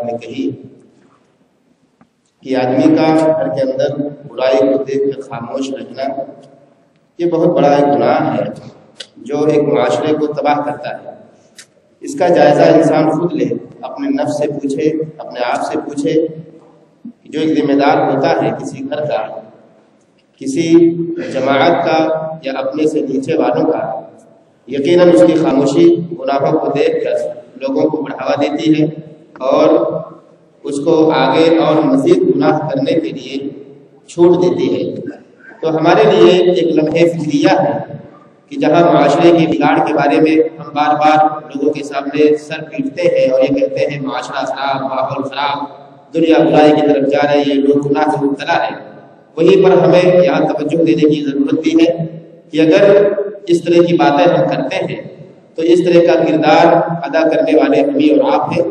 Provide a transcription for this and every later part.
نے کہی کہ آدمی کا گھر کے اندر برائی کو دیکھ کر خاموش رہنا یہ بہت بڑا ایک گناہ ہے جو ایک معاشرے کو تباہ کرتا ہے۔ اس کا جائزہ انسان خود لے، اپنے نفس سے پوچھے، اپنے آپ سے پوچھے کہ جو ایک ذمہ دار ہوتا ہے کسی گھر کا، کسی جماعت کا یا اپنے سے نیچے والوں کا، یقیناً اس کی خاموشی گناہوں کو دیکھ کر لوگوں کو بڑھاوا دیتی ہے اور اس کو آگے اور مزید گناہ کرنے کے لیے چھوٹ دیتی ہے۔ تو ہمارے لیے ایک لمحہ فکریہ ہے کہ جہاں معاشرے کی بگاڑ کے بارے میں ہم بار بار لوگوں کے سامنے سر پیٹتے ہیں اور یہ کہتے ہیں معاشرہ خراب، ماحول خراب، دنیا برائی کی طرف جا رہی ہے، لوگ گناہ سے مبتلا ہے، وہیں پر ہمیں یہاں توجہ دینے کی ضرورت بھی ہے کہ اگر اس طرح کی باتیں ہم کرتے ہیں تو اس طرح کا کردار ادا کرنے والے ہم ہی اور آپ ہیں۔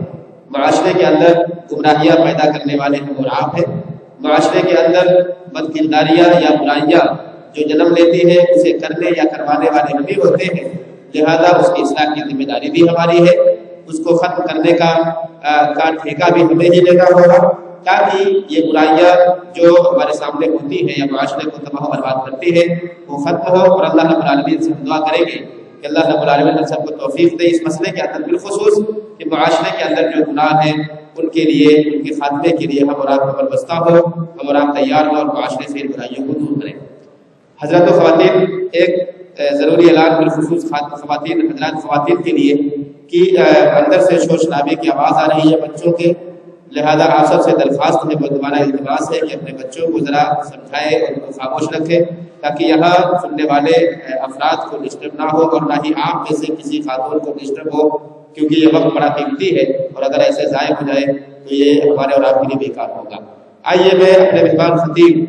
معاشرے کے اندر گمراہیاں پیدا کرنے والے ہم اور آپ ہیں۔ معاشرے کے اندر بد کرداریاں یا برائیاں جو جنم لیتی ہیں اسے کرنے یا کروانے والے ہم ہی ہوتے ہیں، لہذا اس کی اصلاح کی ذمہ داری بھی ہماری ہے، اس کو ختم کرنے کا ٹھیکہ بھی ہمیں ہی لینا ہوگا تاکہ یہ برائیاں جو ہمارے سامنے ہوتی ہیں یا معاشرے کو تباہ و برباد کرتی ہے وہ ختم ہو۔ اور اللہ رب العالمین سے ہم دعا کریں گے کہ اللہ رب العالمین ہم سب کو توفیق دے اس مسئلے کے اندر، بالخصوص کہ معاشرے کے اندر جو گناہ ہیں ان کے لیے، ان کے خاتمے کے لیے ہم اور آپ عمل بستہ ہو، ہم اور آپ تیار ہو اور معاشرے سے ان برائیوں کو دور کریں۔ حضرات و خواتین، ایک ضروری اعلان بالخصوص خواتین، حضرات خواتین کے لیے کہ اندر سے شور شرابے کی آواز آ رہی ہے بچوں کے، لہذا آپ سب سے درخواست ہے، مددوانہ التماس ہے کہ اپنے بچوں کو ذرا سمجھائیں اور ان کو خاموش رکھیں تاکہ یہاں سننے والے افراد کو ڈسٹرب نہ ہو اور نہ ہی آپ میں سے کسی خاتون کو ڈسٹرب ہو، کیونکہ یہ وقت بڑا قیمتی ہے اور اگر ایسے ضائع ہو جائے تو یہ ہمارے اور آپ کے لیے بیکار ہوگا۔ آئیے میں اپنے مہمان خطیب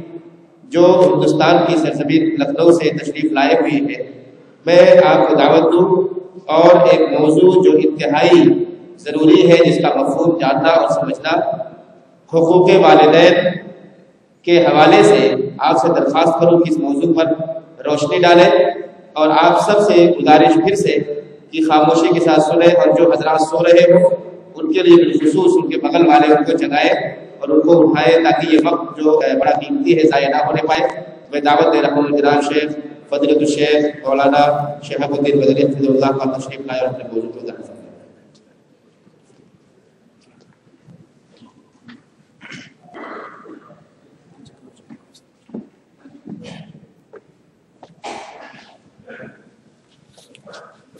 جو ہندوستان کی سرزمین لکھنؤ سے تشریف لائے ہوئے ہیں، میں آپ کو دعوت دوں اور ایک موضوع جو انتہائی ضروری ہے جس کا مفہوم جاننا اور سمجھنا، حقوق والدین کے حوالے سے آپ سے درخواست کروں کہ اس موضوع پر روشنی ڈالیں اور آپ سب سے گزارش پھر سے کہ خاموشی کے ساتھ سنیں اور جو حضرات سو رہے ہوں ان کے لیے بالخصوص ان کے بغل والے ان کو جگائیں اور ان کو اٹھائیں تاکہ یہ وقت جو بڑا قیمتی ہے ضائع نہ ہونے پائے۔ میں دعوت دے رہا ہوں جناب شیخ فضیلۃ الشیخ مولانا شہاب الدین مدنی حفظہ اللہ کا تشریف لائے اور اپنے موضوع کو ظاہر کریں۔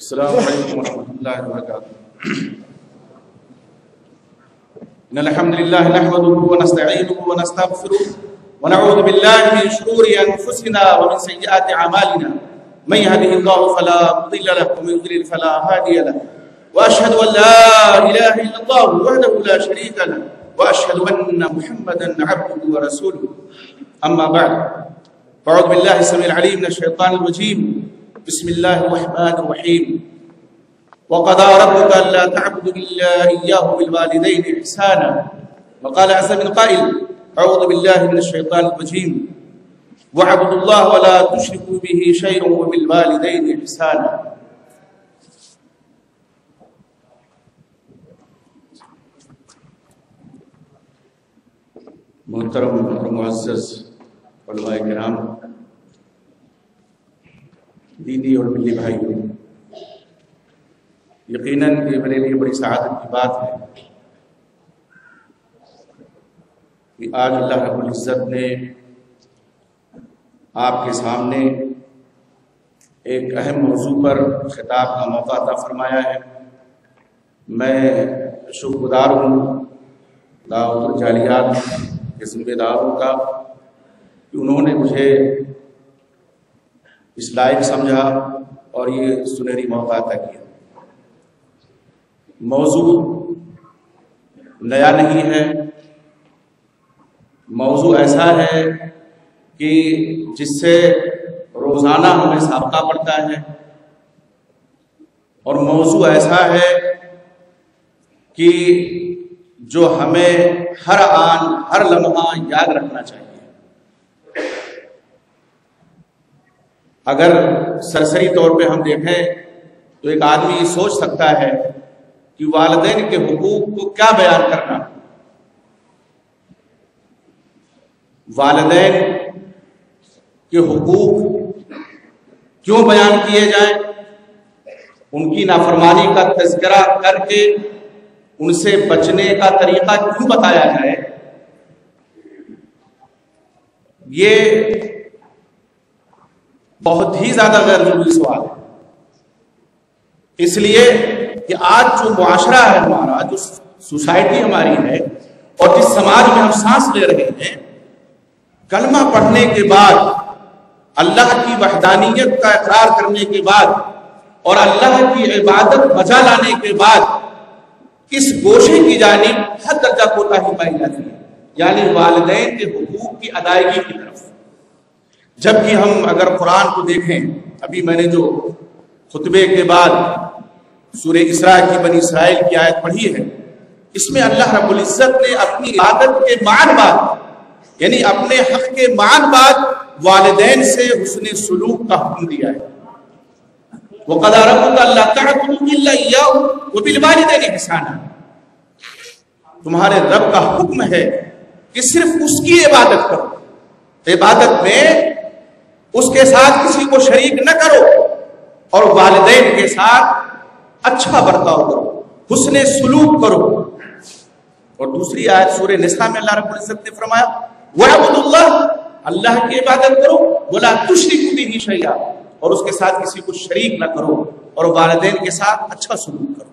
السلام علیکم ورحمۃ اللہ وبرکاتہ۔ ان الحمد للہ نحمده ونستعینه ونستغفره ونعوذ باللہ من شرور انفسنا ومن سیئات اعمالنا، من يهده الله فلا مضل له ومن يضلل فلا هادي له، واشهد ان لا اله الا الله وحده لا شريك له، واشهد ان محمدا عبده ورسوله، اما بعد فاعوذ باللہ السميع العليم من الشیطان الرجیم، بسم اللہ الرحمن الرحیم۔ وقضى ربك الا تعبدوا الا اياه بالوالدين احسانا، وقال عز من قائل اعوذ بالله من الشيطان الرجيم واعبدوا الله ولا تشركوا به شيئا وبالوالدين احسانا۔ محترم اور معزز علماء کرام، دینی اور ملی بھائیوں، یقیناً یہ میرے لیے بڑی سعادت کی بات ہے کہ آج اللہ رب العزت نے آپ کے سامنے ایک اہم موضوع پر خطاب کا موقع عطا فرمایا ہے۔ میں شکر گزار ہوں دعوت الجالیات کے ذمہ داروں کا کہ انہوں نے مجھے اس لائق سمجھا اور یہ سنہری موقع عطا کیا۔ موضوع نیا نہیں ہے، موضوع ایسا ہے کہ جس سے روزانہ ہمیں سابقہ پڑتا ہے، اور موضوع ایسا ہے کہ جو ہمیں ہر آن ہر لمحہ یاد رکھنا چاہیے۔ اگر سرسری طور پہ ہم دیکھیں تو ایک آدمی سوچ سکتا ہے کہ والدین کے حقوق کو کیا بیان کرنا، والدین کے حقوق کیوں بیان کیے جائیں، ان کی نافرمانی کا تذکرہ کر کے ان سے بچنے کا طریقہ کیوں بتایا جائے، یہ بہت ہی زیادہ غیر ضروری سوال ہے۔ اس لیے کہ آج جو معاشرہ ہے ہمارا، جو سوسائٹی ہماری ہے اور جس سماج میں ہم سانس لے رہے ہیں، کلمہ پڑھنے کے بعد، اللہ کی وحدانیت کا اقرار کرنے کے بعد اور اللہ کی عبادت بجا لانے کے بعد اس گوشے کی جانب حد درجہ کوتاہی پائی جاتی ہے، یعنی والدین کے حقوق کی ادائیگی کی طرف۔ جبکہ ہم اگر قرآن کو دیکھیں، ابھی میں نے جو خطبے کے بعد سورہ اسراء کی بنی اسرائیل کی آیت پڑھی ہے، اس میں اللہ رب العزت نے اپنی عادت کے معان بعد، یعنی اپنے حق کے معان بعد والدین سے حسن سلوک کا حکم دیا ہے۔ وَقَضَىٰ رَبُّكَ أَلَّا تَعْبُدُوا إِلَّا إِيَّاهُ وَبِالْوَالِدَيْنِ إِحْسَانًا، تمہارے رب کا حکم ہے کہ صرف اس کی عبادت کرو، عبادت میں اس کے ساتھ کسی کو شریک نہ کرو، اور والدین کے ساتھ اچھا برتاؤ کرو، حسن سلوک کرو۔ اور دوسری آیت سورہ نساء میں اللہ رب العزت نے فرمایا وَاعْبُدُوا اللَّهَ، اللہ کی عبادت کرو، وَلَا تُشْرِكُوا بِهِ شَيْئًا، اور اس کے ساتھ کسی کو شریک نہ کرو، اور والدین کے ساتھ اچھا سلوک کرو۔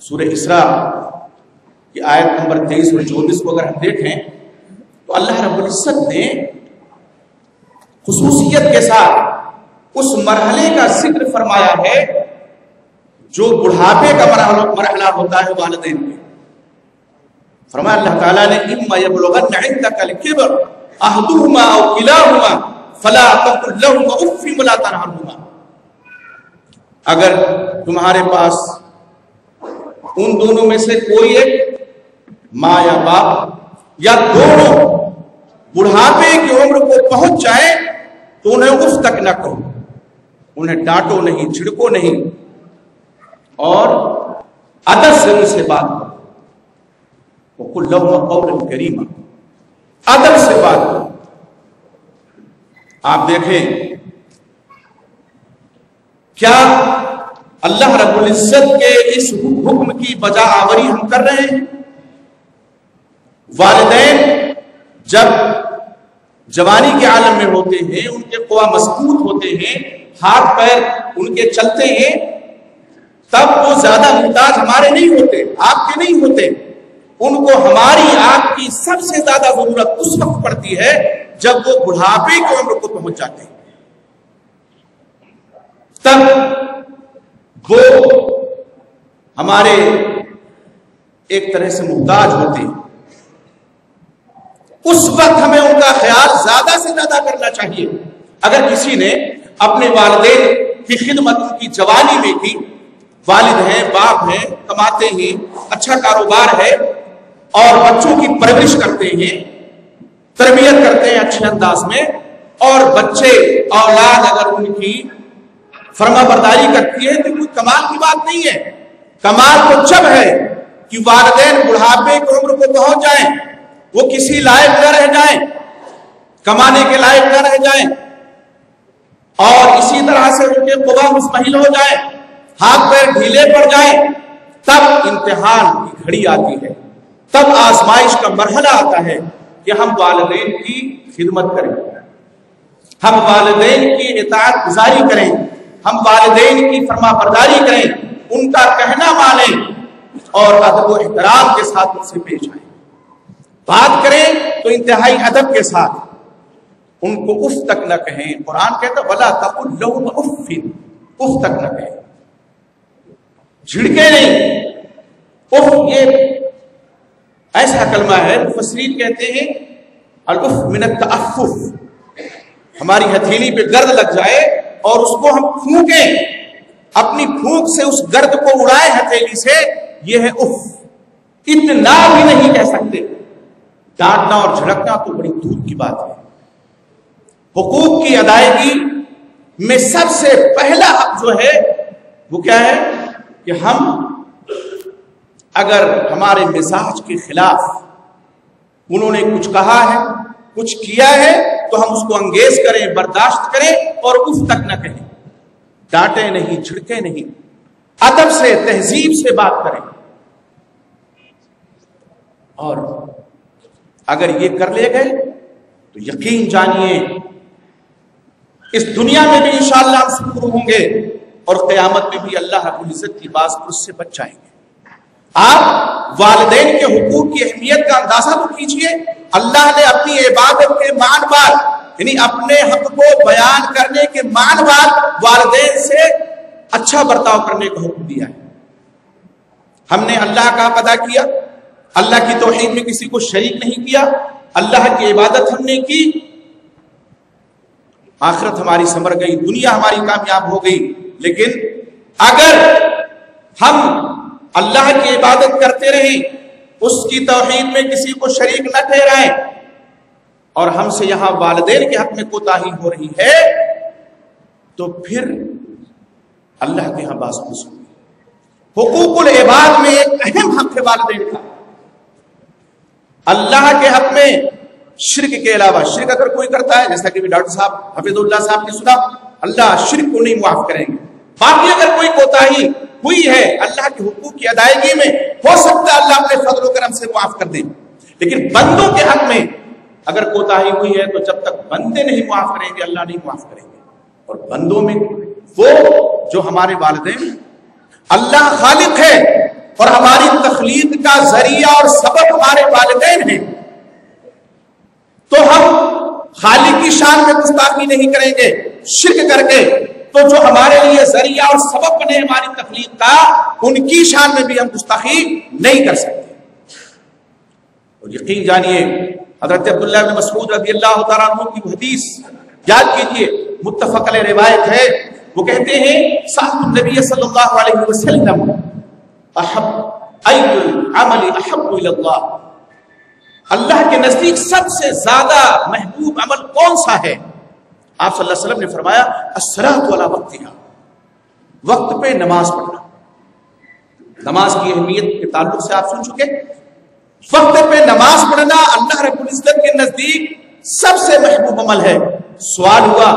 سورہ اسراء کی آیت نمبر 23 اور 24 کو اگر ہم دیکھیں تو اللہ رب العزت نے خصوصیت کے ساتھ اس مرحلے کا ذکر فرمایا ہے جو بڑھاپے کا مرحلہ ہوتا ہے والدین کے۔ فرمایا اللہ تعالیٰ نے اِمَّا يَبْلُغَنَّ عِندَكَ الْكِبَرَ أَحَدُهُمَا أَوْ كِلَاهُمَا فَلَا تَقُل لَّهُمَا أُفٍّ وَلَا تَنْهَرْهُمَا، اگر تمہارے پاس ان دونوں میں سے کوئی ایک، ماں یا باپ یا دونوں، بڑھاپے کی عمر کو پہنچ جائے تو انہیں اف تک نہ کہو، انہیں ڈانٹو نہیں، چھڑکو نہیں، اور ادب سے ان سے بات کرو۔ وَقُلْ لَهُمَا قَوْلًا كَرِيمًا، ادب سے بات کرو۔ آپ دیکھیں کیا اللہ رب العزت کے اس حکم کی بجا آوری ہم کر رہے ہیں؟ والدین جب جوانی کے عالم میں ہوتے ہیں، ان کے قوا مضبوط ہوتے ہیں، ہاتھ پیر ان کے چلتے ہیں، تب وہ زیادہ محتاج ہمارے نہیں ہوتے، آپ کے نہیں ہوتے۔ ان کو ہماری آپ کی سب سے زیادہ ضرورت اس وقت پڑتی ہے جب وہ بڑھاپے کی عمر کو پہنچ جاتے ہیں، تب وہ ہمارے ایک طرح سے محتاج ہوتے ہیں۔ اس وقت ہمیں ان کا خیال زیادہ سے زیادہ کرنا چاہیے۔ اگر کسی نے اپنے والدین کی خدمت ان کی جوانی میں کی، والد ہیں، باپ ہیں، کماتے ہیں، اچھا کاروبار ہے، اور بچوں کی پرورش کرتے ہیں، تربیت کرتے ہیں اچھے انداز میں، اور بچے اولاد اگر ان کی فرما برداری کرتی ہے تو کوئی کمال کی بات نہیں ہے۔ کمال تو جب ہے کہ والدین بڑھاپے کی عمر کو پہنچ جائیں، وہ کسی لائق نہ رہ جائیں، کمانے کے لائق نہ رہ جائیں، اور اسی طرح سے ان کے قوا مستحیل ہو جائیں، ہاتھ پیر ڈھیلے پڑ جائیں، تب امتحان کی گھڑی آتی ہے، تب آزمائش کا مرحلہ آتا ہے کہ ہم والدین کی خدمت کریں، ہم والدین کی اطاعت گزاری کریں، ہم والدین کی فرما برداری کریں، ان کا کہنا مانیں، اور ادب و احترام کے ساتھ ان سے پیش آئیں۔ بات کریں تو انتہائی ادب کے ساتھ، ان کو اف تک نہ کہیں۔ قرآن کہتا ہے وَلَا تَقُلْ لَهُمَا أُفٍّ، اف تک نہ کہیں، جھڑکے نہیں۔ اف یہ ایسا کلمہ ہے، مفسرین کہتے ہیں الاف من التعفف، ہماری ہتھیلی پہ گرد لگ جائے اور اس کو ہم پھونکیں، اپنی پھونک سے اس گرد کو اڑائے ہتھیلی سے، یہ ہے اف۔ اتنا بھی نہیں کہہ سکتے، ڈانٹنا اور جھڑکنا تو بڑی دور کی بات ہے۔ حقوق کی ادائیگی میں سب سے پہلا حق جو ہے وہ کیا ہے کہ ہم اگر ہمارے مزاج کے خلاف انہوں نے کچھ کہا ہے، کچھ کیا ہے تو ہم اس کو انگیز کریں، برداشت کریں اور اف تک نہ کہیں، ڈانٹے نہیں، جھڑکے نہیں، ادب سے، تہذیب سے بات کریں. اور اگر یہ کر لے گئے تو یقین جانیے اس دنیا میں بھی انشاءاللہ ہم سرخرو ہوں گے اور قیامت میں بھی اللہ رب العزت کی باز اس سے بچ جائیں گے. آپ والدین کے حقوق کی اہمیت کا اندازہ تو کیجئے. اللہ نے اپنی عبادت کے مان بعد، یعنی اپنے حق کو بیان کرنے کے مان بعد والدین سے اچھا برتاؤ کرنے کا حکم دیا ہے. ہم نے اللہ کا حق ادا کیا، اللہ کی توحید میں کسی کو شریک نہیں کیا، اللہ کی عبادت ہم نے کی، آخرت ہماری سنور گئی، دنیا ہماری کامیاب ہو گئی. لیکن اگر ہم اللہ کی عبادت کرتے رہیں، اس کی توحید میں کسی کو شریک نہ ٹھہرائیں، اور ہم سے یہاں والدین کے حق میں کوتاہی ہو رہی ہے، تو پھر اللہ کے ہاں باز پوچھ ہوگی. حقوق العباد میں ایک اہم حق ہے والدین کا. اللہ کے حق میں شرک کے علاوہ، شرک اگر کوئی کرتا ہے، جیسا کہ ڈاکٹر صاحب حفیظ اللہ صاحب نے سنا، اللہ شرک کو نہیں معاف کریں گے. باقی اگر کوئی کوتاہی ہوئی ہے اللہ کے حقوق کی ادائیگی میں، ہو سکتا ہے اللہ اپنے فضل و کرم سے معاف کر دیں. لیکن بندوں کے حق میں اگر کوتاہی ہوئی ہے تو جب تک بندے نہیں معاف کریں گے اللہ نہیں معاف کریں گے. اور بندوں میں وہ جو ہمارے والدین، اللہ خالق ہے اور ہماری تخلیق کا ذریعہ اور سبب ہمارے والدین ہیں، تو ہم خالق کی شان میں گستاخی نہیں کریں گے شرک کر کے. تو جو ہمارے لیے ذریعہ اور سبب بنے ہماری تخلیق کا، ان کی شان میں بھی ہم گستاخی نہیں کر سکتے. اور یقین جانیے حضرت عبداللہ بن مسعود رضی اللہ تعالیٰ عنہ کی حدیث یاد کیجئے، متفق علیہ روایت ہے. وہ کہتے ہیں سألت النبی صلی اللہ علیہ وسلم احب ای العمل احب الی اللہ، اللہ کے نزدیک سب سے زیادہ محبوب عمل کون سا ہے؟ آپ صلی اللہ علیہ وسلم نے فرمایا الصلاۃ علی وقتہا، وقت پہ نماز پڑھنا. نماز کی اہمیت کے تعلق سے آپ سن چکے. وقت پہ نماز پڑھنا اللہ رب العزت کے نزدیک سب سے محبوب عمل ہے. سوال ہوا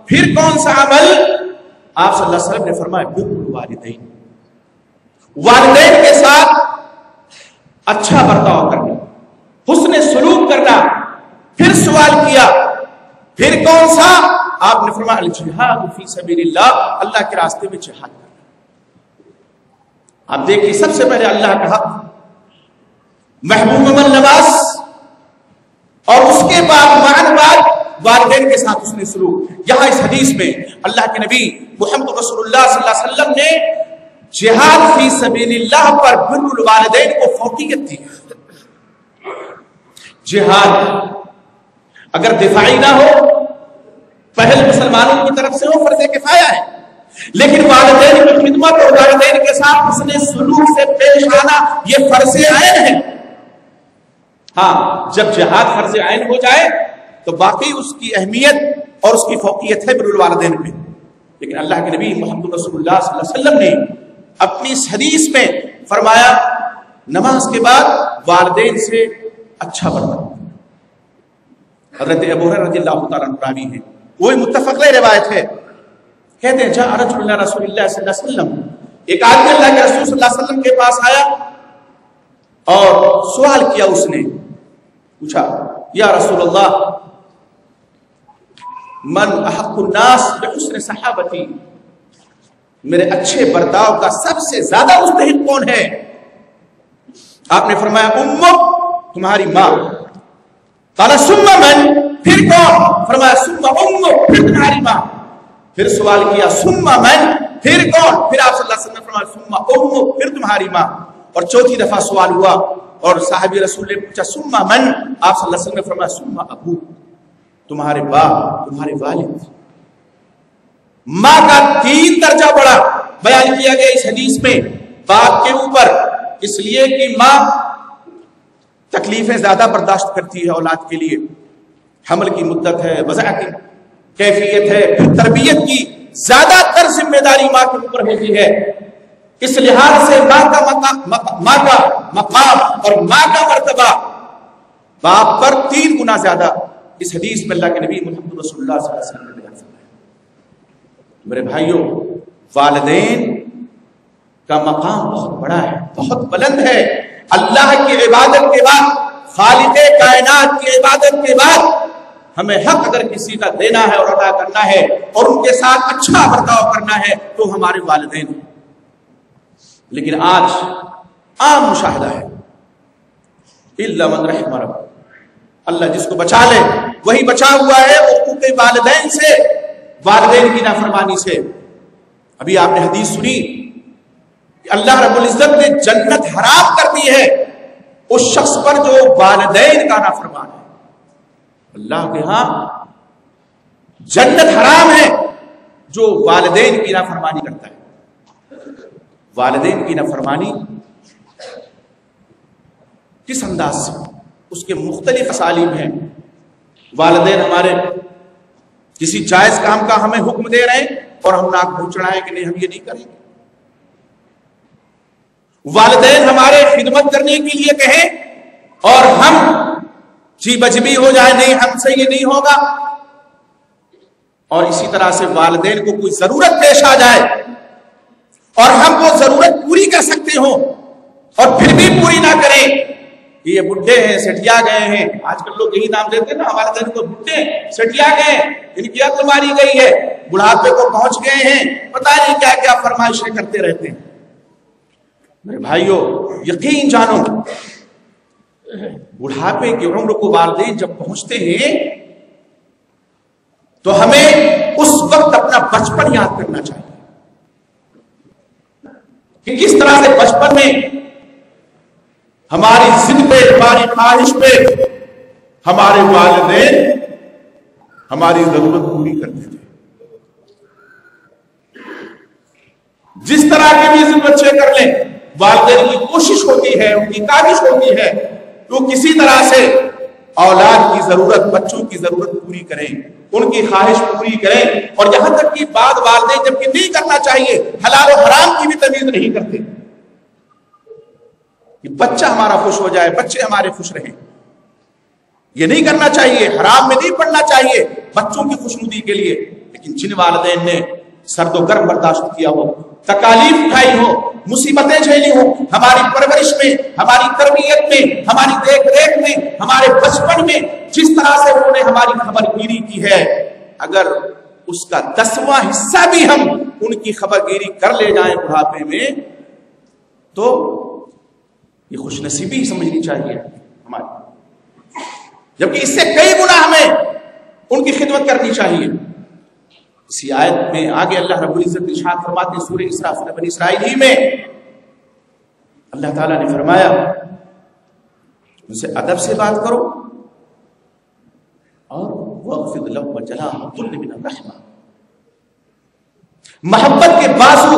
پھر کون سا عمل؟ آپ صلی اللہ علیہ وسلم نے فرمایا بر الوالدین، والدین کے ساتھ اچھا برتاؤ کرنا، حسن سلوک کرنا. پھر سوال کیا پھر کون سا؟ آپ نے فرمایا الجہاد فی سبیل اللہ، اللہ کے راستے میں جہاد کرنا. آپ دیکھیے سب سے پہلے اللہ کا حق، محبوب عمل نماز، اور اس کے بعد والدین کے ساتھ اس نے سلوک. یہاں اس حدیث میں اللہ کے نبی محمد رسول اللہ صلی اللہ علیہ وسلم نے جہاد فی سبیل اللہ پر بر الوالدین کو فوقیت دی. جہاد اگر دفاعی نہ ہو، پہل مسلمانوں کی طرف سے ہو، فرض کفایہ ہے، لیکن والدین کی خدمت اور والدین کے ساتھ اس نے سلوک سے پیش آنا یہ فرض عین ہے. ہاں جب جہاد فرض عین ہو جائے تو باقی اس کی اہمیت اور اس کی فوقیت ہے بر الوالدین پہ. لیکن اللہ کے نبی محمد رسول اللہ صلی اللہ علیہ وسلم نے اپنی اس حدیث میں فرمایا نماز کے بعد والدین سے اچھا برتاؤ. حضرت ابو ہریرہ رضی اللہ تعالیٰ عنہ راوی ہیں، وہی متفق علیہ روایت ہے. کہتے ہیں جاء رجل الى رسول اللہ صلی اللہ علیہ وسلم، ایک آدمی اللہ کے رسول صلی اللہ علیہ وسلم کے پاس آیا اور سوال کیا. اس نے پوچھا یا رسول اللہ من احق الناس بحسن صحابتی، میرے اچھے برتاؤ کا سب سے زیادہ مستحق کون ہے؟ آپ نے فرمایا امک، تمہاری ماں. قال ثم من، پھر کون؟ فرمایا ثم امک، پھر تمہاری ماں. پھر سوال کیا ثم من، پھر کون؟ پھر آپ صلی اللہ علیہ وسلم نے فرمایا ثم امک، پھر تمہاری ماں. اور چوتھی دفعہ سوال ہوا اور صحابی رسول نے پوچھا ثم من، آپ صلی اللہ علیہ وسلم نے فرمایا ثم ابوک، تمہارے باپ، تمہارے والد. ماں کا 3 درجہ بڑا بیان کیا گیا اس حدیث میں باپ کے اوپر، اس لیے کہ ماں تکلیفیں زیادہ برداشت کرتی ہے اولاد کے لیے. حمل کی مدت ہے، وضع کی کیفیت ہے، پھر تربیت کی زیادہ تر ذمہ داری ماں کے اوپر ہوتی ہے. اس لحاظ سے ماں کا مقام اور ماں کا مرتبہ باپ پر 3 گنا زیادہ. اس حدیث میں اللہ کے نبی محمد رسول اللہ صلی اللہ علیہ وسلم نے بیان فرمایا. میرے بھائیوں، والدین کا مقام بہت بڑا ہے، بہت بلند ہے. اللہ کی عبادت کے بعد، خالق کائنات کی عبادت کے بعد ہمیں حق اگر کسی کا دینا ہے اور ادا کرنا ہے اور ان کے ساتھ اچھا برتاؤ کرنا ہے تو ہمارے والدین ہیں. لیکن آج عام مشاہدہ ہے، الا من رحم رب، اللہ جس کو بچا لے وہی بچا ہوا ہے حقوق والدین سے، والدین کی نافرمانی سے. ابھی آپ نے حدیث سنی کہ اللہ رب العزت نے جنت حرام کر دی ہے اس شخص پر جو والدین کا نافرمان ہے. اللہ کے ہاں جنت حرام ہے جو والدین کی نافرمانی کرتا ہے. والدین کی نافرمانی کس انداز سے؟ اس کے مختلف اسالیب ہیں. والدین ہمارے کسی جائز کام کا ہمیں حکم دے رہے ہیں اور ہم ناک منہ چڑھائیں کہ نہیں ہم یہ نہیں کریں گے. والدین ہمارے خدمت کرنے کے لیے کہیں اور ہم جی بجبی ہو جائے نہیں ہم سے یہ نہیں ہوگا. اور اسی طرح سے والدین کو کوئی ضرورت پیش آ جائے اور ہم وہ ضرورت پوری کر سکتے ہوں اور پھر بھی پوری نہ کریں. یہ بڈھے ہیں، سٹیا گئے ہیں. آج کل لوگ یہی نام دیتے ہیں نا والدین کو، بڈھے سٹیا گئے، ان کی عقل ماری گئی ہے، بڑھاپے کو پہنچ گئے ہیں، پتہ نہیں کیا کیا فرمائشیں کرتے رہتے ہیں. میرے بھائیوں، یقین جانو، بڑھاپے کی عمر کو والدین جب پہنچتے ہیں تو ہمیں اس وقت اپنا بچپن یاد کرنا چاہیے کہ کس طرح سے بچپن میں ہماری ضد پہ، ہماری خواہش پہ ہمارے والدین ہماری ضرورت پوری کرتے تھے. جس طرح کے بھی ضد بچے کر لیں، والدین کی کوشش ہوتی ہے، ان کی کاوش ہوتی ہے تو کسی طرح سے اولاد کی ضرورت، بچوں کی ضرورت پوری کریں، ان کی خواہش پوری کریں. اور یہاں تک کہ بعض والدین جبکہ نہیں کرنا چاہیے، حلال و حرام کی بھی تمیز نہیں کرتے کہ بچہ ہمارا خوش ہو جائے، بچے ہمارے خوش رہیں. یہ نہیں کرنا چاہیے، حرام میں نہیں پڑنا چاہیے بچوں کی خوشنودی کے لیے. لیکن جن والدین نے سرد و گرم برداشت کیا ہو، تکالیف اٹھائی ہو، مصیبتیں جھیلی ہو، ہماری پرورش میں، ہماری تربیت میں، ہماری دیکھ ریکھ میں، ہمارے بچپن میں جس طرح سے انہوں نے ہماری خبر گیری کی ہے، اگر اس کا 10واں حصہ بھی ہم ان کی خبر گیری کر لے جائیں بڑھاپے میں تو یہ خوش نصیبی ہی سمجھنی چاہیے ہماری، جبکہ اس سے کئی گنا ہمیں ان کی خدمت کرنی چاہیے. اسی آیت میں آگے اللہ رب العزت ارشاد فرماتے ہیں سورہ اسراء سورہ بنی اسرائیل ہی میں اللہ تعالیٰ نے فرمایا ان سے ادب سے بات کرو اور وَاخْفِضْ لَهُمْ وَجَنَاحَ الذُّلِّ مِنَ الرَّحْمَةِ، محبت کے بازو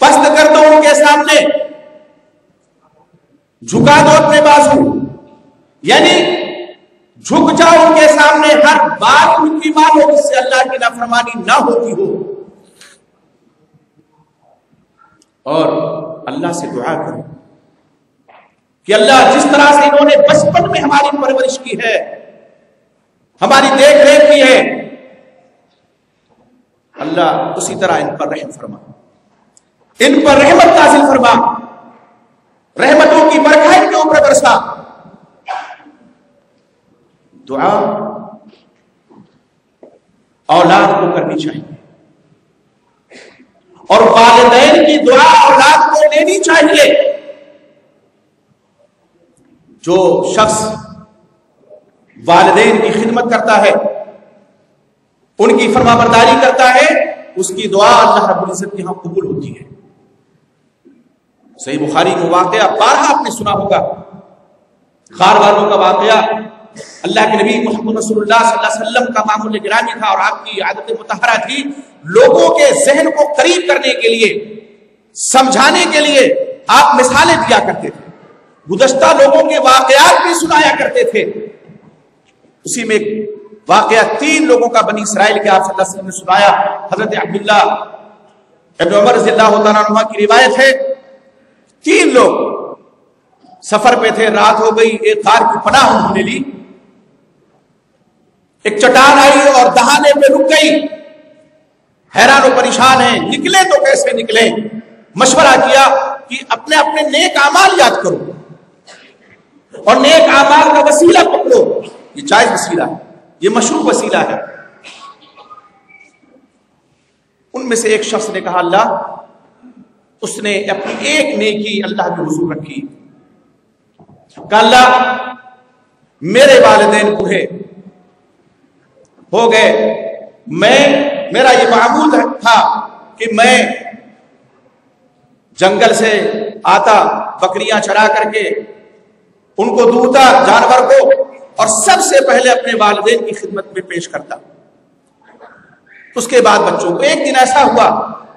پست کر دو ان کے سامنے، جھکا دو اپنے بازو، یعنی جھک جاؤ ان کے سامنے، ہر بات ان کی مانو جس سے اللہ کی نافرمانی نہ ہوتی ہو. اور اللہ سے دعا کرو کہ اللہ جس طرح سے انہوں نے بچپن میں ہماری پرورش کی ہے، ہماری دیکھ ریکھ کی ہے، اللہ اسی طرح ان پر رحم فرما، ان پر رحمت نازل فرما، رحمتوں کی برکھا ان کے اوپر برسا. دعا اولاد کو کرنی چاہیے اور والدین کی دعا اولاد کو لینی چاہیے. جو شخص والدین کی خدمت کرتا ہے، ان کی فرما برداری کرتا ہے، اس کی دعا اللہ رب العزت کے ہاں قبول ہوتی ہے. صحیح بخاری کا واقعہ بارہا آپ نے سنا ہوگا، غار والوں کا واقعہ. اللہ کے نبی محمد رسول اللہ صلی اللہ علیہ وسلم کا معمول گرامی تھا اور آپ کی عادت مطہرہ تھی لوگوں کے ذہن کو قریب کرنے کے لیے، سمجھانے کے لیے آپ مثالیں دیا کرتے تھے، گزشتہ لوگوں کے واقعات بھی سنایا کرتے تھے. اسی میں ایک واقعہ 3 لوگوں کا بنی اسرائیل کے آپ صلی اللہ علیہ وسلم نے سنایا. حضرت عبداللہ ابن عمر رضی اللہ تعالیٰ عنہ کی روایت ہے، 3 لوگ سفر پہ تھے، رات ہو گئی، ایک غار کی پناہ انہوں نے لی، ایک چٹان آئی اور دہانے پہ رک گئی، حیران و پریشان ہیں، نکلے تو کیسے نکلیں؟ مشورہ کیا کہ اپنے اپنے نیک اعمال یاد کرو اور نیک اعمال کا وسیلہ پکڑو، یہ جائز وسیلہ ہے، یہ مشروع وسیلہ ہے۔ ان میں سے ایک شخص نے کہا اللہ، اس نے اپنی ایک نیکی اللہ کے حضور رکھی، کہا اللہ میرے والدین بوڑھے ہو گئے، میرا یہ معمول تھا کہ میں جنگل سے آتا، بکریاں چرا کر کے ان کو دودھتا جانور کو، اور سب سے پہلے اپنے والدین کی خدمت میں پیش کرتا، اس کے بعد بچوں کو۔ ایک دن ایسا ہوا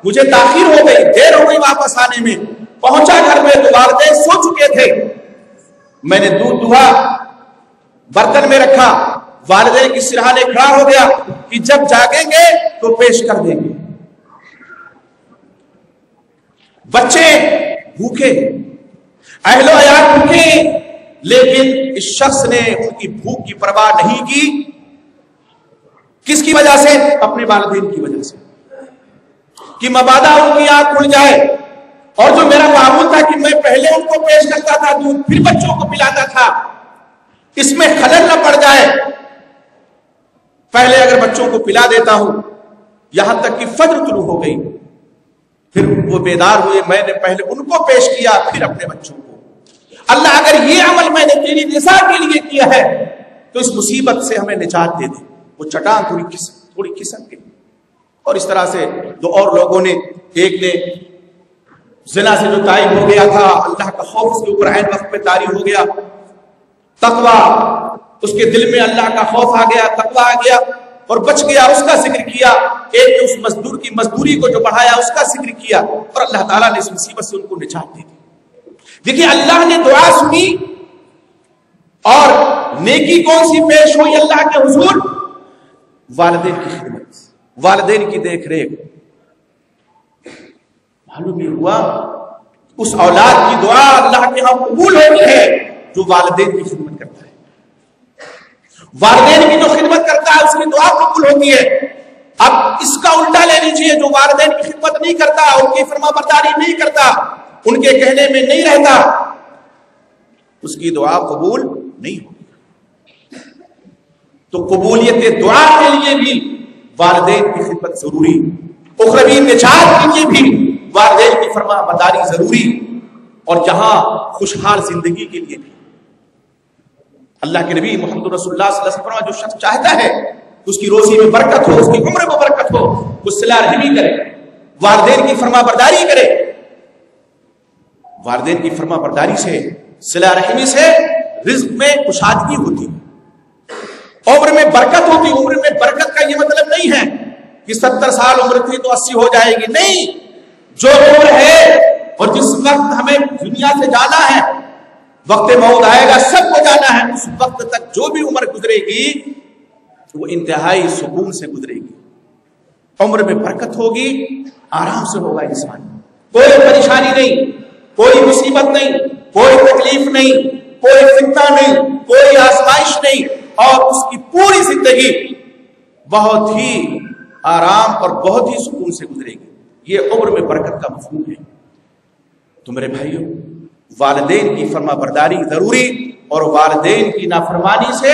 مجھے تاخیر ہو گئی، دیر ہو گئی واپس آنے میں، پہنچا گھر میں تو والدین سو چکے تھے، میں نے دودھ دہا، برتن میں رکھا، والدین کی سرہانے کھڑا ہو گیا کہ جب جاگیں گے تو پیش کر دیں گے۔ بچے بھوکے، اہل و عیال بھوکے، لیکن اس شخص نے ان کی بھوک کی پرواہ نہیں کی۔ کس کی وجہ سے؟ اپنے والدین کی وجہ سے، کہ مبادا ان کی آنکھ کھل جائے، اور جو میرا معمول تھا کہ میں پہلے ان کو پیش کرتا تھا دودھ پھر بچوں کو پلاتا تھا، اس میں خلل نہ پڑ جائے، پہلے اگر بچوں کو پلا دیتا ہوں، یہاں تک کہ فجر طلوع ہو گئی، پھر وہ بیدار ہوئے، میں نے پہلے ان کو پیش کیا پھر اپنے بچوں کو۔ اللہ اگر یہ عمل میں نے تیری رضا کے لیے کیا ہے تو اس مصیبت سے ہمیں نجات دے دے۔ وہ چٹان تھوڑی کھسک گئی، اور اس طرح سے دو اور لوگوں نے، ایک نے زنا سے جو تائب ہو گیا تھا، اللہ کا خوف اس کے اوپر عین وقت پہ طاری ہو گیا، تقویٰ اس کے دل میں اللہ کا خوف آ گیا، تقویٰ آ گیا اور بچ گیا، اس کا ذکر کیا۔ ایک نے اس مزدور کی مزدوری کو جو بڑھایا اس کا ذکر کیا، اور اللہ تعالیٰ نے اس مصیبت سے ان کو نجات دے دی۔ دیکھیے اللہ نے دعا سنی، اور نیکی کون سی پیش ہوئی اللہ کے حضور؟ والدین کی خدمت، والدین کی دیکھ ریکھ۔ معلوم یہ ہوا اس اولاد کی دعا اللہ کے ہاں قبول ہوتی ہے جو والدین کی خدمت کرتا ہے۔ والدین کی جو خدمت کرتا ہے اس کی دعا قبول ہوتی ہے۔ اب اس کا الٹا لے لیجیے، جو والدین کی خدمت نہیں کرتا، ان کی فرما برداری نہیں کرتا، ان کے کہنے میں نہیں رہتا، اس کی دعا قبول نہیں ہوگی۔ تو قبولیت دعا کے لیے بھی والدین کی خدمت ضروری، اخروی نجات کے لیے بھی والدین کی فرما برداری ضروری، اور جہاں خوشحال زندگی کے لیے بھی۔ اللہ کے نبی محمد رسول اللہ صلی اللہ علیہ وسلم، جو شخص چاہتا ہے کہ اس کی روزی میں برکت ہو، اس کی عمر میں برکت ہو، وہ صلہ رحمی کرے، والدین کی فرما برداری کرے۔ والدین کی فرما برداری سے، صلہ رحمی سے رزق میں کشادگی ہوتی ہے، عمر میں برکت ہوتی۔ عمر میں برکت کا یہ مطلب نہیں ہے کہ 70 سال عمر تھی تو 80 ہو جائے گی، نہیں۔ جو عمر ہے اور جس وقت ہمیں دنیا سے جانا ہے، وقت موت آئے گا، سب کو جانا ہے، اس وقت تک جو بھی عمر گزرے گی وہ انتہائی سکون سے گزرے گی، عمر میں برکت ہوگی، آرام سے ہوگا انسان، کوئی پریشانی نہیں، کوئی مصیبت نہیں، کوئی تکلیف نہیں، کوئی فتنہ نہیں، کوئی آزمائش نہیں، اور اس کی پوری زندگی بہت ہی آرام اور بہت ہی سکون سے گزرے گی۔ یہ عمر میں برکت کا مفہوم ہے۔ تو میرے بھائیوں، والدین کی فرما برداری ضروری، اور والدین کی نافرمانی سے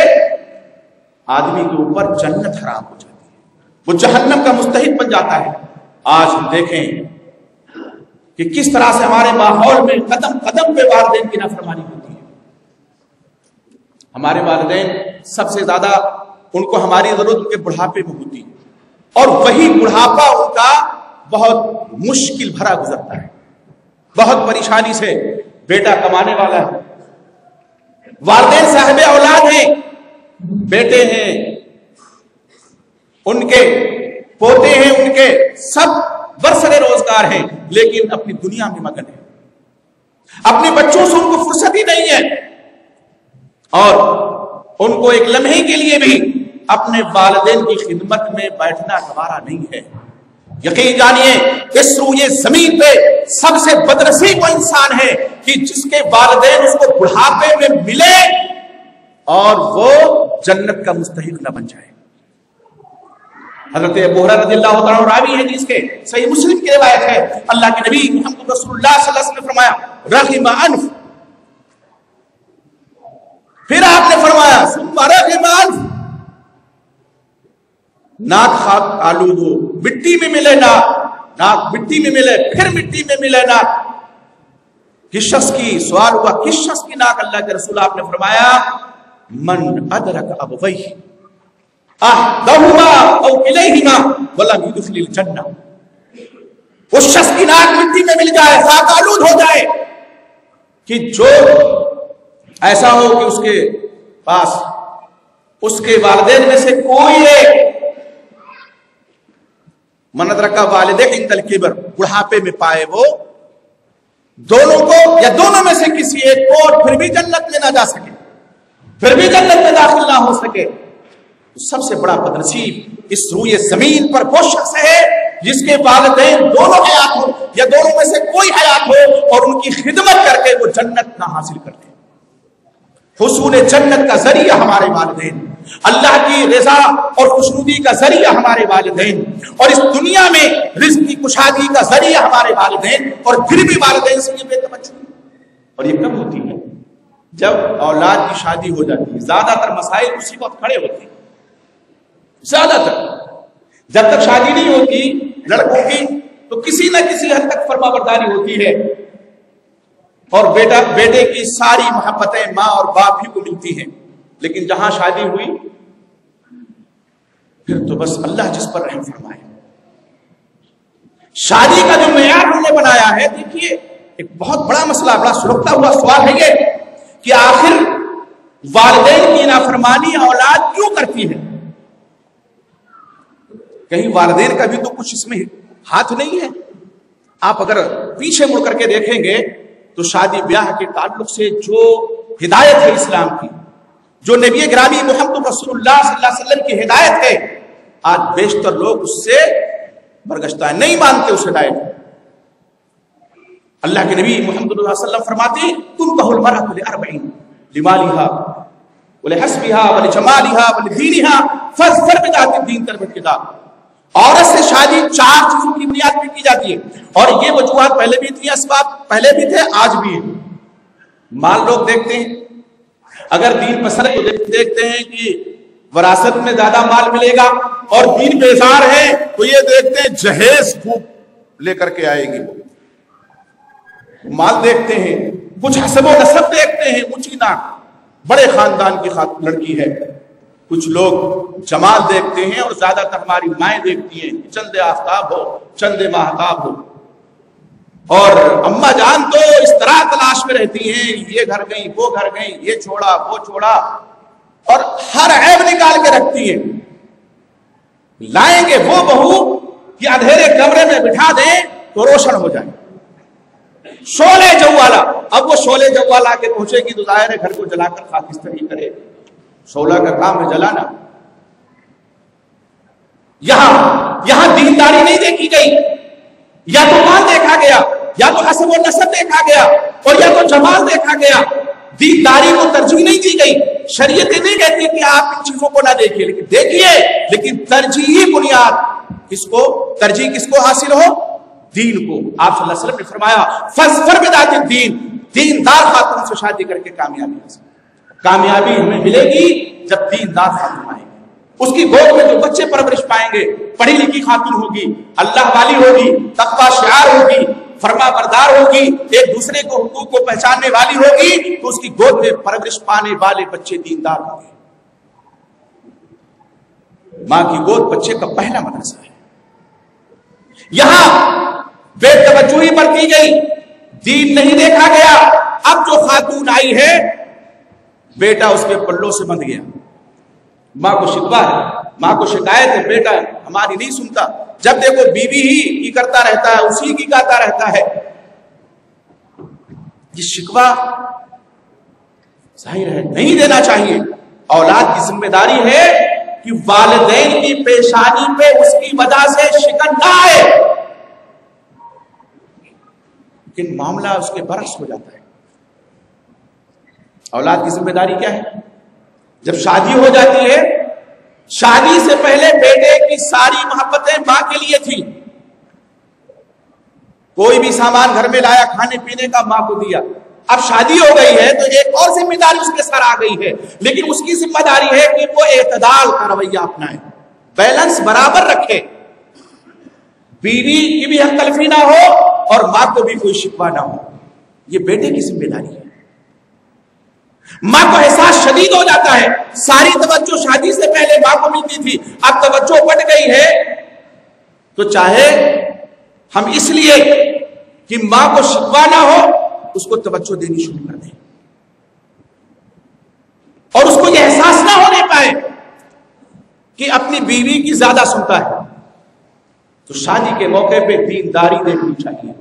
آدمی کے اوپر جنت حرام ہو جاتی ہے، وہ جہنم کا مستحق بن جاتا ہے۔ آج ہم دیکھیں کہ کس طرح سے ہمارے ماحول میں قدم قدم پہ والدین کی نافرمانی ہوتی ہے۔ ہمارے والدین سب سے زیادہ ان کو ہماری ضرورت ان کے بڑھاپے میں ہوتی ہے، اور وہی بڑھاپا ان کا بہت مشکل بھرا گزرتا ہے، بہت پریشانی سے۔ بیٹا کمانے والا ہے، والدین صاحب اولاد ہیں، بیٹے ہیں، ان کے پوتے ہیں، ان کے سب برسر روزگار ہیں، لیکن اپنی دنیا میں مگن ہے، اپنے بچوں سے ان کو فرصت ہی نہیں ہے، اور ان کو ایک لمحے کے لیے بھی اپنے والدین کی خدمت میں بیٹھنا گوارا نہیں ہے۔ یقین جانیے اس روئے زمین پہ سب سے بدنصیب وہ انسان ہے کہ جس کے والدین اس کو بڑھاپے میں ملے اور وہ جنت کا مستحق نہ بن جائے. حضرت ابو ہریرہ رضی اللہ تعالیٰ عنہ راوی ہے جس کے صحیح مسلم کی روایت ہے, اللہ کے نبی محمد رسول اللہ صلی اللہ علیہ وسلم نے فرمایا رغم انف, پھر آپ نے فرمایا ثم رغم انف, ناک خاک آلود ہو, مٹی میں ملے ناک مٹی میں ملے, پھر مٹی میں ملے ناک. کس شخص کی, سوال ہوا کس شخص کی ناک؟ اللہ کے رسول آپ نے فرمایا من ادرک ابویہ احدہما او کلیہما ولم یدخل الجنہ. اس شخص کی ناک مٹی میں مل جائے, خاک آلود ہو جائے, کہ جو ایسا ہو کہ اس کے پاس اس کے والدین میں سے کوئی ایک, من ادرک والدہ عند الکبر, بڑھاپے میں پائے وہ دونوں کو یا دونوں میں سے کسی ایک کو, اور پھر بھی جنت میں نہ جا سکے, پھر بھی جنت میں داخل نہ ہو سکے, سب سے بڑا بدنصیب اس روئے زمین پر وہ شخص ہے جس کے والدین دونوں حیات ہو یا دونوں میں سے کوئی حیات ہو اور ان کی خدمت کر کے وہ جنت نہ حاصل کرتے. حصول جنت کا ذریعہ ہمارے والدین, اللہ کی رضا اور خوشنودی کا ذریعہ ہمارے والدین, اور اس دنیا میں رزق کی کشادگی کا ذریعہ ہمارے والدین, اور پھر بھی والدین سے یہ بے توجہی. اور یہ کب ہوتی ہے؟ جب اولاد کی شادی ہو جاتی ہے. زیادہ تر مسائل اسی وقت کھڑے ہوتے ہیں, زیادہ تر. جب تک شادی نہیں ہوتی لڑکوں کی تو کسی نہ کسی حد تک فرما برداری ہوتی ہے, اور بیٹے کی ساری محبتیں ماں اور باپ ہی کو ملتی ہیں. لیکن جہاں شادی ہوئی پھر تو بس اللہ جس پر رحم فرمائے. شادی کا جو معیار ہم نے بنایا ہے, دیکھیے ایک بہت بڑا مسئلہ, بڑا سلگتا ہوا سوال ہے یہ کہ آخر والدین کی نافرمانی اولاد کیوں کرتی ہے؟ کہیں والدین کا بھی تو کچھ اس میں ہاتھ نہیں ہے؟ آپ اگر پیچھے مڑ کر کے دیکھیں گے تو شادی بیاہ کے تعلق سے جو ہدایت ہے اسلام کی, جو نبی گرامی محمد رسول اللہ صلی اللہ علیہ وسلم کی ہدایت ہے, آج بیشتر لوگ اس سے برگشتہ ہیں, نہیں مانتے اس ہدایت کو. اللہ کے نبی محمد صلی اللہ علیہ وسلم فرماتے ہیں تنکح المرأة لأربعین لمالها ولحسبها ولجمالها ولدینها فاظفر بذات الدین تربت الکتاب. عورت سے شادی 4 چیزوں کی بنیاد پہ کی جاتی ہے, اور یہ وجوہات پہلے بھی تھی, اسباب پہلے بھی تھے, آج بھی ہے. مال لوگ دیکھتے ہیں, اگر دین پسند ہے تو دیکھتے ہیں کہ وراثت میں زیادہ مال ملے گا, اور دین بیزار ہے تو یہ دیکھتے ہیں جہیز خوب لے کر کے آئے گی. وہ مال دیکھتے ہیں, کچھ حسب و نسب دیکھتے ہیں, اونچی ناک بڑے خاندان کی لڑکی ہے. کچھ لوگ جمال دیکھتے ہیں, اور زیادہ تر ہماری مائیں دیکھتی ہیں چند آفتاب ہو, چند ماہتاب ہو, اور اما جان تو اس طرح تلاش میں رہتی ہیں, یہ گھر گئی وہ گھر گئی, یہ چھوڑا وہ چھوڑا, اور ہر عیب نکال کے رکھتی ہیں. لائیں گے وہ بہو کہ اندھیرے کمرے میں بٹھا دیں تو روشن ہو جائے. شعلے جوالا, اب وہ شعلے جوالا کے پہنچے گی تو ظاہر ہے گھر کو جلا کر خاکستری کرے. شعلہ کا کام ہے جلانا. یہاں دینداری نہیں دیکھی گئی, یا تو مال دیکھا گیا, یا تو حسب و نسب دیکھا گیا, اور یا تو جمال دیکھا گیا. دینداری کو ترجیح نہیں دی گئی. شریعت نہیں کہتی کہ آپ ان چیزوں کو نہ دیکھیے, لیکن دیکھیے, لیکن ترجیحی بنیاد کس کو, ترجیح کس کو حاصل ہو؟ دین کو. آپ صلی اللہ علیہ وسلم نے فرمایا فاظفر بذات الدین, دیندار خاتون سے شادی کر کے کامیابی حاصل. کامیابی ہمیں ملے گی جب دیندار خاتون آئے گی. اس کی گود میں جو بچے پرورش پائیں گے, پڑھی لکھی خاتون ہوگی, اللہ والی ہوگی, تقوی شعار ہوگی, فرما بردار ہوگی, ایک دوسرے کو حقوق کو پہچاننے والی ہوگی, تو اس کی گود میں پرورش پانے والے بچے دیندار ہوں گے. ماں کی گود بچے کا پہلا مدرسہ ہے. یہاں بے توجہی برتی گئی, دین نہیں دیکھا گیا. اب جو خاتون آئی ہے بیٹا اس کے پلوں سے بندھ گیا. ماں کو شکوہ ہے, ماں کو شکایت ہے, بیٹا ہماری نہیں سنتا, جب دیکھو بیوی ہی کی کرتا رہتا ہے, اسی کی گاتا رہتا ہے. یہ شکوہ ظاہر ہے نہیں دینا چاہیے. اولاد کی ذمہ داری ہے کہ والدین کی پیشانی پہ اس کی وجہ سے شکن نہ آئے، لیکن معاملہ اس کے برعکس ہو جاتا ہے۔ اولاد کی ذمہ داری کیا ہے؟ جب شادی ہو جاتی ہے، شادی سے پہلے بیٹے کی ساری محبتیں ماں کے لیے تھی، کوئی بھی سامان گھر میں لایا کھانے پینے کا ماں کو دیا۔ اب شادی ہو گئی ہے تو ایک اور ذمہ داری اس کے سر آ گئی ہے، لیکن اس کی ذمہ داری ہے کہ وہ اعتدال کا رویہ اپنائے، بیلنس برابر رکھے، بیوی کی بھی حق تلفی نہ ہو اور ماں کو بھی کوئی شکوہ نہ ہو۔ یہ بیٹے کی ذمہ داری ہے۔ ماں کو احساس شدید ہو جاتا ہے، ساری توجہ شادی سے پہلے ماں کو ملتی تھی، اب توجہ بٹ گئی ہے، تو چاہے ہم اس لیے کہ ماں کو شکوہ نہ ہو اس کو توجہ دینی شروع کر دیں، اور اس کو یہ احساس نہ ہونے پائے کہ اپنی بیوی کی زیادہ سنتا ہے، تو شادی کے موقع پہ دینداری دیکھنی چاہیے۔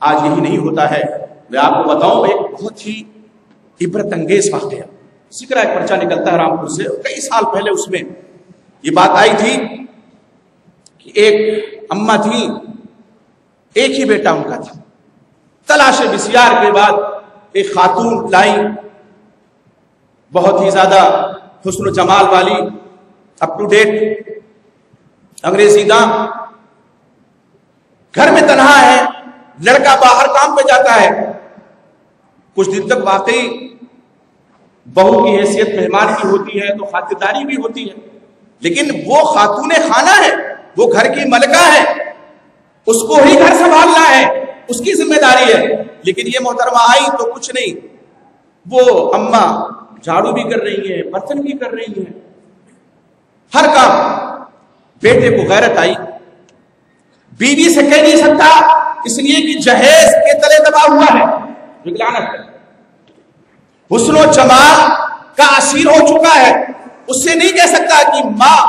آج یہی نہیں ہوتا ہے۔ میں آپ کو بتاؤں ایک بہت ہی عبرت انگیز واقعہ، اسی طرح ایک پرچہ نکلتا ہے رامپور سے، کئی سال پہلے اس میں یہ بات آئی تھی کہ ایک اماں تھی، ایک ہی بیٹا ان کا تھا، تلاش بسیار کے بعد ایک خاتون لائی، بہت ہی زیادہ حسن و جمال والی، اپ ٹو ڈیٹ انگریزی داں، گھر میں تنہا ہے، لڑکا باہر کام پہ جاتا ہے، کچھ دن تک واقعی بہو کی حیثیت مہمان کی ہوتی ہے تو خاطرداری بھی ہوتی ہے، لیکن وہ خاتون خانہ ہے، وہ گھر کی ملکہ ہے، اس کو ہی گھر سنبھالنا ہے، اس کی ذمہ داری ہے۔ لیکن یہ محترمہ آئی تو کچھ نہیں، وہ اماں جھاڑو بھی کر رہی ہیں، برتن بھی کر رہی ہیں، ہر کام۔ بیٹے کو غیرت آئی، بیوی سے کہہ نہیں سکتا اس لیے کہ جہیز کے تلے دبا ہوا ہے، لعنت ہے، حسن و جمال کا اسیر ہو چکا ہے، اس سے نہیں کہہ سکتا کہ ماں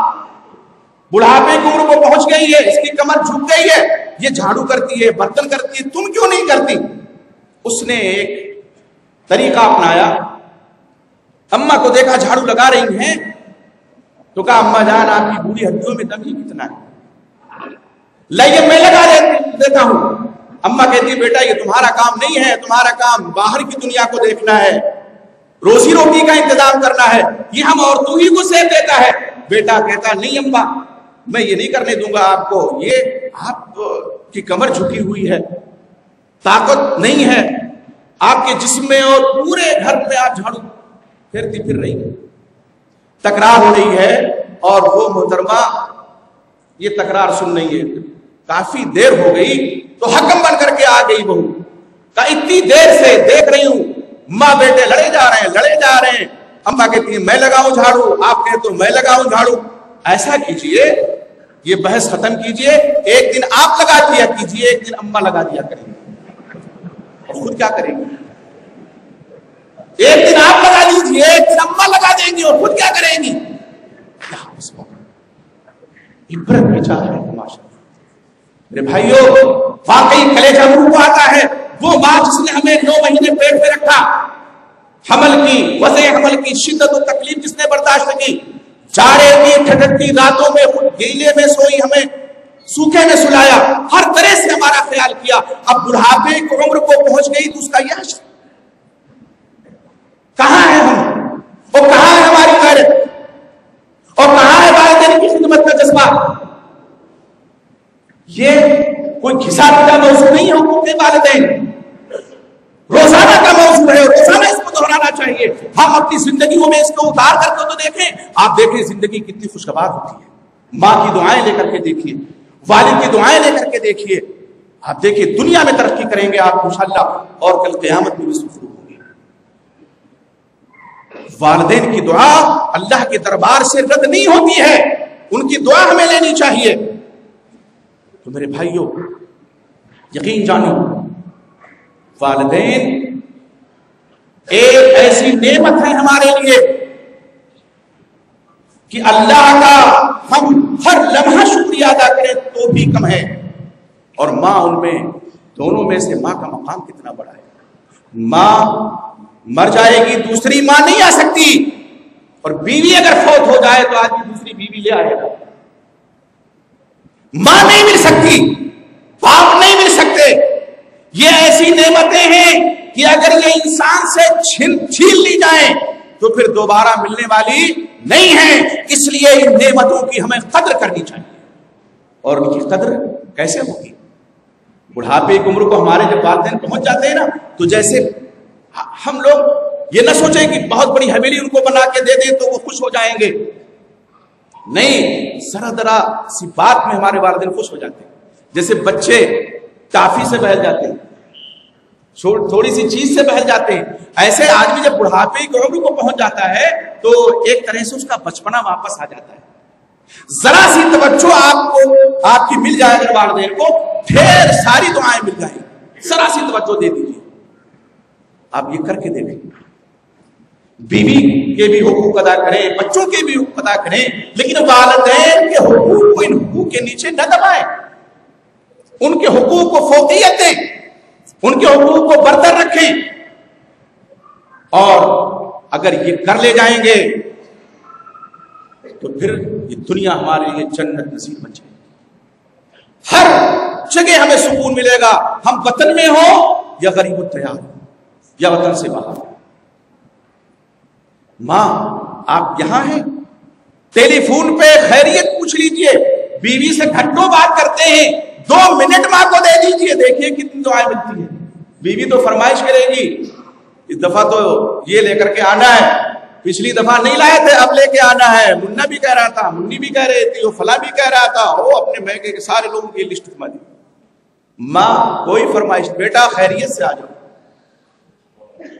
بڑھاپے کی عمر کو پہنچ گئی ہے، اس کی کمر جھک گئی ہے، یہ جھاڑو کرتی ہے، برتن کرتی ہے، تم کیوں نہیں کرتی؟ اس نے ایک طریقہ اپنایا، اماں کو دیکھا جھاڑو لگا رہی ہیں تو کہا اماں جان آپ کی بوڑھی ہڈیوں میں دم ہی کتنا ہے، لائیے میں لگا دیتا ہوں۔ اماں کہتی ہے بیٹا یہ تمہارا کام نہیں ہے، تمہارا کام باہر کی دنیا کو دیکھنا ہے، روزی روٹی کا انتظام کرنا ہے، یہ ہم عورتوں ہی کو سیب دیتا ہے۔ بیٹا کہتا نہیں اماں میں یہ نہیں کرنے دوں گا آپ کو، یہ آپ کی کمر جھکی ہوئی ہے، طاقت نہیں ہے آپ کے جسم میں، اور پورے گھر میں آپ جھاڑو پھرتی پھر رہی ہے۔ تکرار ہو رہی ہے اور وہ محترمہ یہ تکرار سن رہی ہے، کافی دیر ہو گئی تو حکم بن کر کے آ گئی بہو، کہا اتنی دیر سے دیکھ رہی ہوں ماں بیٹے لڑے جا رہے ہیں۔ اماں کہتی ہیں میں لگاؤں جھاڑو، آپ کہتے تو میں لگاؤں جھاڑو، ایسا کیجئے یہ بحث ختم کیجئے، ایک دن آپ لگا دیا کیجئے، ایک دن اماں لگا دیا کریں گے، اور خود کیا کریں گے؟ ایک دن آپ لگا لیجئے، ایک دن اماں لگا دیں گی، اور خود کیا کریں گی؟ عبرت کی چاہ ہے تماشا۔ میرے بھائیوں واقعی کلیجہ روح کو آتا ہے، وہ ماں جس نے ہمیں 9 مہینے پیٹ میں رکھا، حمل کی وضع حمل کی شدت و تکلیف جس نے برداشت کی، جاڑے کی ٹھنڈک کی راتوں میں گیلے میں سوئی، ہمیں سوکھے میں سلایا، ہر طرح سے ہمارا خیال کیا، اب بڑھاپے کی عمر کو پہنچ گئی تو اس کا یہ حشر کہاں ہے؟ ہم اور کہاں ہے ہماری غیرت، اور کہاں ہے والدین کی خدمت کا جذبہ؟ یہ کوئی گھسا پٹا موضوع نہیں ہے حقوق والدین، روزانہ کا موضوع ہے، روزانہ اس کو دہرانا چاہیے۔ ہم اپنی زندگیوں میں اس کو اتار کر کے تو دیکھیں، آپ دیکھیں زندگی کتنی خوشگوار ہوتی ہے، ماں کی دعائیں لے کر کے دیکھیے، والد کی دعائیں لے کر کے دیکھیے، آپ دیکھیے دنیا میں ترقی کریں گے آپ انشاءاللہ، اور کل قیامت میں بھی سفر ہوگی۔ والدین کی دعا اللہ کے دربار سے رد نہیں ہوتی ہے، ان کی دعا ہمیں لینی چاہیے۔ تو میرے بھائیوں یقین جانو والدین ایک ایسی نعمت ہے ہمارے لیے کہ اللہ کا ہم ہر لمحہ شکریہ ادا کریں تو بھی کم ہے، اور ماں ان میں دونوں میں سے ماں کا مقام کتنا بڑا ہے۔ ماں مر جائے گی، دوسری ماں نہیں آ سکتی، اور بیوی اگر فوت ہو جائے تو آدمی دوسری بیوی یہ آئے گا. ماں نہیں مل سکتی, باپ نہیں مل سکتے. یہ ایسی نعمتیں ہیں کہ اگر یہ انسان سے چھین لی جائیں تو پھر دوبارہ ملنے والی نہیں ہے. اس لیے ان نعمتوں کی ہمیں قدر کرنی چاہیے. اور ان کی قدر کیسے ہوگی؟ بڑھاپے کی عمر کو ہمارے جب والدین پہنچ جاتے ہیں نا, تو جیسے ہم لوگ یہ نہ سوچیں کہ بہت بڑی حویلی ان کو بنا کے دے دیں تو وہ خوش ہو جائیں گے. نہیں, ذرا ذرا سی بات میں ہمارے والدین خوش ہو جاتے ہیں. جیسے بچے ٹافی سے بہل جاتے ہیں, تھوڑی سی چیز سے بہل جاتے ہیں, ایسے آدمی جب بڑھاپے کی عمر کو پہنچ جاتا ہے تو ایک طرح سے اس کا بچپنا واپس آ جاتا ہے. ذرا سی توجہ آپ کی مل جائے اگر والدین کو, ڈھیر ساری دعائیں مل جائیں. ذرا سی توجہ دے دیجیے. آپ یہ کر کے دیکھیں. بیوی کے بھی حقوق ادا کریں, بچوں کے بھی حقوق ادا کریں, لیکن والدین کے حقوق کو ان حقوق کے نیچے نہ دبائیں. ان کے حقوق کو فوقیت دیں, ان کے حقوق کو برتر رکھیں. اور اگر یہ کر لے جائیں گے تو پھر یہ دنیا ہمارے لیے جنت نصیب بن جائے گی. ہر جگہ ہمیں سکون ملے گا, ہم وطن میں ہوں یا غریب التیار یا وطن سے باہر. ماں آپ یہاں ہیں, ٹیلی فون پہ خیریت پوچھ لیجئے. بیوی سے گھنٹوں بات کرتے ہیں, 2 منٹ ماں کو دے دیجئے, دیکھیے کتنی دعائیں ملتی ہیں. بیوی تو فرمائش کرے گی, اس دفعہ تو یہ لے کر کے آنا ہے, پچھلی دفعہ نہیں لائے تھے اب لے کے آنا ہے. منا بھی کہہ رہا تھا, منی بھی کہہ رہی تھی, وہ فلاں بھی کہہ رہا تھا, وہ اپنے مہنگے کے سارے لوگوں کی لسٹ فرما دی. ماں کوئی فرمائش, بیٹا خیریت سے آ جاؤ.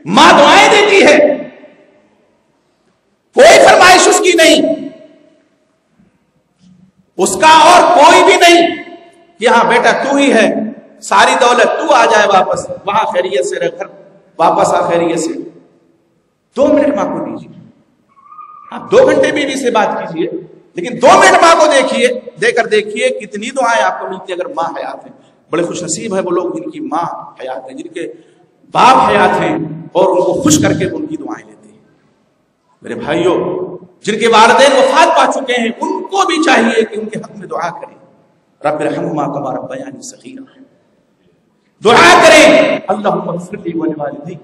ماں دعائیں دیتی ہے, کوئی فرمائش اس کی نہیں, اس کا اور کوئی بھی نہیں کہ ہاں بیٹا تو ہی ہے, ساری دولت تو آ جائے واپس, وہاں خیریت سے رہ, گھر واپس آ خیریت سے. 2 منٹ ماں کو دیجیے. آپ 2 گھنٹے بیوی سے بات کیجیے, لیکن 2 منٹ ماں کو دے کر دیکھیے کتنی دعائیں آپ کو ملتی ہیں اگر ماں حیات ہیں. بڑے خوش نصیب ہے وہ لوگ جن کی ماں حیات ہیں, جن کے باپ حیات ہیں, اور ان کو خوش کر کے ان کی دعائیں لیتے ہیں. میرے بھائیوں, جن کے والدین وفات پا چکے ہیں ان کو بھی چاہیے کہ ان کے حق میں دعا کریں. رب ارحمہما کما ربیانی صغیرا, دعا کریں اللہم اغفر لی ولوالدی,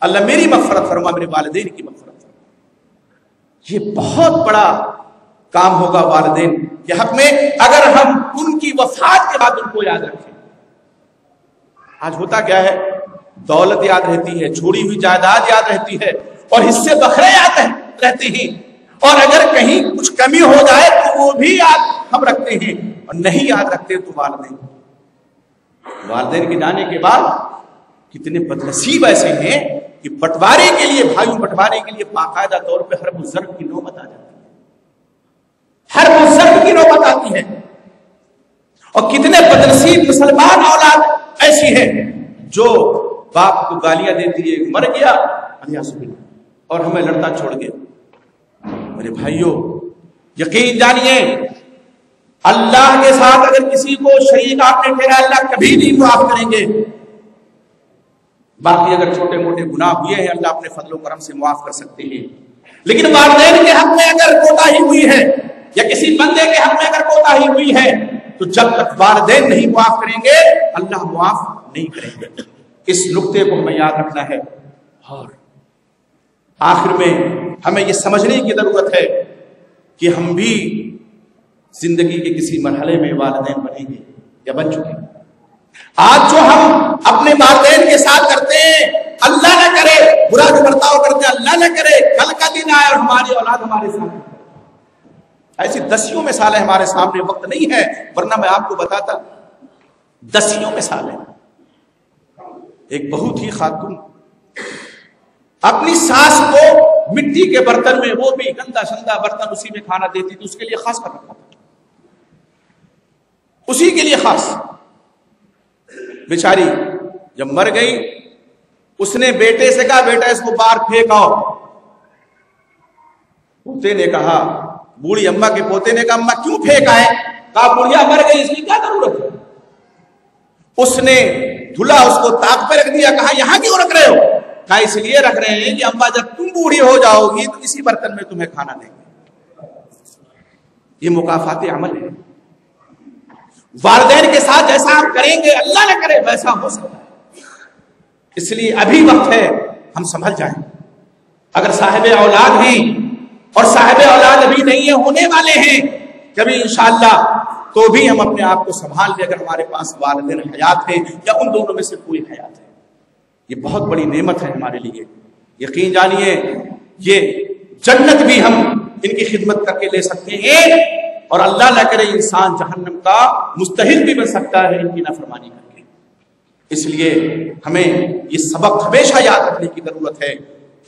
اللہ میری مغفرت فرما, میرے والدین کی مغفرت فرما. یہ بہت بڑا کام ہوگا والدین کے حق میں اگر ہم ان کی وفات کے بعد ان کو یاد رکھیں. آج ہوتا کیا ہے, دولت یاد رہتی ہے, چھوڑی ہوئی جائیداد یاد رہتی ہے, اور حصے بکھرے یاد رہتے ہیں, اور اگر کہیں کچھ کمی ہو جائے تو وہ بھی یاد ہم رکھتے ہیں, اور نہیں یاد رکھتے تو والدین کے جانے کے بعد کتنے بدنصیب ایسے ہیں کہ بٹوارے کے لیے, بھائیوں بٹوارے کے لیے باقاعدہ طور پہ ہر بزرگ کی نوبت آ جاتی ہے, ہر بزرگ کی نوبت آتی ہے. اور کتنے بدنصیب مسلمان اولاد ایسی ہے جو باپ کو گالیاں دیتی ہے, مر گیا اور ہمیں لڑتا چھوڑ گیا. میرے بھائیوں یقین جانیے, اللہ کے ساتھ اگر کسی کو شریک آپ نے ٹھہرایا, اللہ کبھی نہیں معاف کریں گے. باقی اگر چھوٹے موٹے گناہ ہوئے ہیں اللہ اپنے فضل و کرم سے معاف کر سکتے ہیں, لیکن والدین کے حق میں اگر کوتاہی ہوئی ہے یا کسی بندے کے حق میں اگر کوتاہی ہوئی ہے تو جب تک والدین نہیں معاف کریں گے اللہ معاف نہیں کریں گے. اس نقطے کو ہمیں یاد رکھنا ہے. اور آخر میں ہمیں یہ سمجھنے کی ضرورت ہے کہ ہم بھی زندگی کے کسی مرحلے میں والدین بنیں گے یا بن چکے ہیں. آج جو ہم اپنے والدین کے ساتھ کرتے ہیں, اللہ نہ کرے برا جو برتاؤ کرتے ہیں, اللہ نہ کرے کل کا دن آئے اور ہماری اولاد ہمارے سامنے, ایسی دسیوں مثالیں ہمارے سامنے, وقت نہیں ہے ورنہ میں آپ کو بتاتا, دسیوں مثالیں. ایک بہت ہی خاتون اپنی ساس کو مٹی کے برتن میں, وہ بھی گندا شندا برتن, اسی میں کھانا دیتی تھی, اس کے لیے خاص کر رکھا تھا, اسی کے لیے خاص. بیچاری جب مر گئی اس نے بیٹے سے کہا بیٹا اس کو باہر پھینکاؤ. پوتے نے کہا, بوڑھی اماں کے پوتے نے کہا اماں کیوں پھینکائے؟ کہا بڑھیا مر گئی اس کی کیا ضرورت ہے. اس نے دھلا اس کو تاک پہ رکھ دیا, کہا یہاں کیوں رکھ رہے ہو؟ کہا اس لیے رکھ رہے ہیں کہ اماں جب تم بوڑھی ہو جاؤ گی تو اسی برتن میں تمہیں کھانا دیں گے. یہ مکافات عمل ہے. والدین کے ساتھ جیسا آپ کریں گے اللہ نہ کرے ویسا ہو سکتا ہے. اس لیے ابھی وقت ہے ہم سنبھل جائیں. اگر صاحب اولاد ہیں اور صاحب اولاد ابھی نہیں ہیں, ہونے والے ہیں کبھی انشاءاللہ, تو بھی ہم اپنے آپ کو سنبھال لیں. اگر ہمارے پاس والدین حیات ہیں یا ان دونوں میں سے کوئی حیات ہے, یہ بہت بڑی نعمت ہے ہمارے لیے. یقین جانیے یہ جنت بھی ہم ان کی خدمت کر کے لے سکتے ہیں, اور اللہ نہ کرے انسان جہنم کا مستحق بھی بن سکتا ہے ان کی نافرمانی کر کے. اس لیے ہمیں یہ سبق ہمیشہ یاد رکھنے کی ضرورت ہے.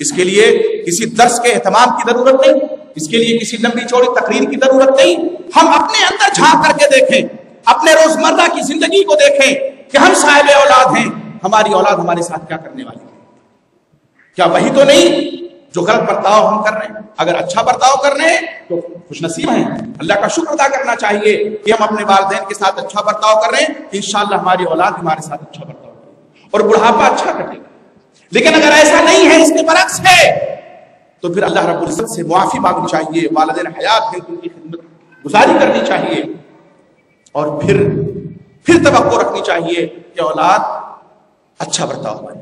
اس کے لیے کسی درس کے اہتمام کی ضرورت نہیں, اس کے لیے کسی لمبی چوڑی تقریر کی ضرورت نہیں. ہم اپنے اندر جھانک کر کے دیکھیں, اپنے روزمرہ کی زندگی کو دیکھیں کہ ہم صاحب اولاد ہیں, ہماری اولاد ہمارے ساتھ کیا کرنے والی ہے. کیا وہی تو نہیں جو غلط برتاؤ ہم کر رہے ہیں؟ اگر اچھا برتاؤ کر رہے ہیں تو خوش نصیب ہیں. اللہ کا شکر ادا کرنا چاہیے کہ ہم اپنے والدین کے ساتھ اچھا برتاؤ کر رہے ہیں. انشاءاللہ ہماری اولاد ہمارے ساتھ اچھا برتاؤ کرے گی اور بڑھاپا اچھا کٹے گا. لیکن اگر ایسا نہیں ہے, اس کے برعکس ہے, تو پھر اللہ رب العزت سے معافی مانگنی چاہیے. والدین حیات ہیں, ان کی خدمت گزاری کرنی چاہیے, اور پھر توقع رکھنی چاہیے کہ اولاد اچھا برتاؤ کرے.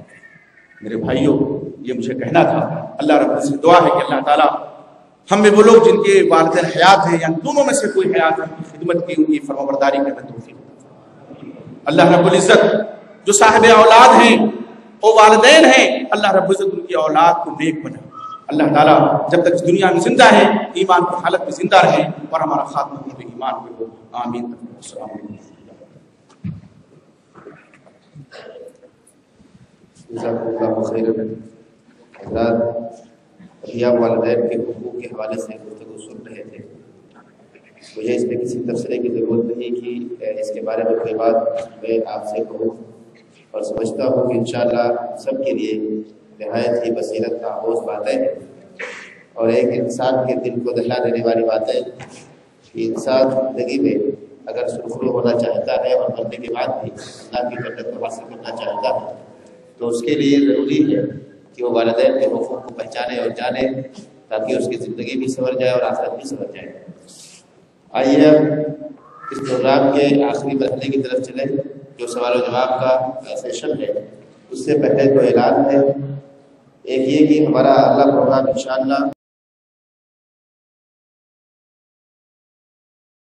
میرے بھائیوں, یہ مجھے کہنا تھا. اللہ رب العزت سے دعا ہے کہ اللہ تعالیٰ ہم میں وہ لوگ جن کے والدین حیات ہیں یا دونوں میں سے کوئی حیات ہے, ان کی خدمت کی, ان کی فرمانبرداری کرنے میں توفیق. اللہ رب العزت جو صاحب اولاد ہیں وہ والدین ہیں, اللہ رب العزت ان کی اولاد کو نیک بنا. اللہ تعالیٰ جب تک اس دنیا میں زندہ ہے ایمان کی حالت میں زندہ رہے اور ہمارا خاتمہ بھی ایمان پہ ہو. آمین. السلام علیکم. حضرات, ابھی آپ والدین کے حقوق کے حوالے سے گفتگو سن رہے تھے. مجھے اس پہ کسی تبصرے کی ضرورت نہیں کہ اس کے بارے میں کوئی بات میں آپ سے کہوں, اور سمجھتا ہوں کہ انشاءاللہ سب کے لیے نہایت ہی بصیرت کا آموز باتیں اور ایک انسان کے دل کو دہلا دینے والی باتیں کہ انسان زندگی میں اگر سرخرو ہونا چاہتا ہے اور مرنے کے بعد بھی اللہ کی جنت کو حاصل کرنا چاہتا ہے تو اس کے لیے ضروری ہے کہ وہ والدین کے حقوق کو پہچانے اور جانے, تاکہ اس کی زندگی بھی سنور جائے اور آخرت بھی سنور جائے. آئیے اب اس پروگرام کے آخری مرحلے کی طرف چلیں جو سوال و جواب کا سیشن ہے. اس سے پہلے تو اعلان ہے ایک یہ کہ ہمارا اگلا پروگرام انشاءاللہ